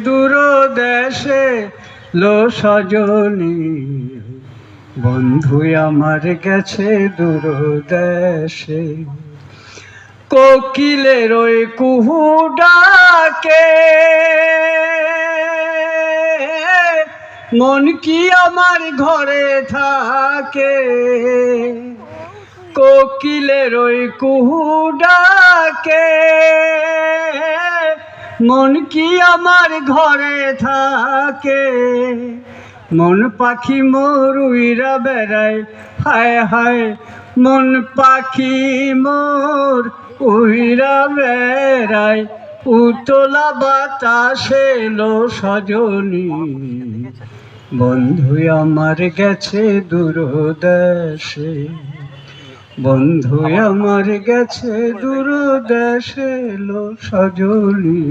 দূর দেশে লো সজনী, বন্ধু আমার গেছে দূর দেশে। কোকিলের ওই কুহু ডাকে মন কি আমার ঘরে থাকে। কোকিলের ওই কুহু ডাকে মন কি আমার ঘরে থাকে। মন পাখি মোর উইরা বেড়ায়, হায় হায় মন পাখি মোর উইরা বেড়ায়। উতলা বাতাসে লো সজনী, বন্ধু আমার গেছে দূর দেশে। বন্ধু আমার গেছে দূর দেশে লো সজনী।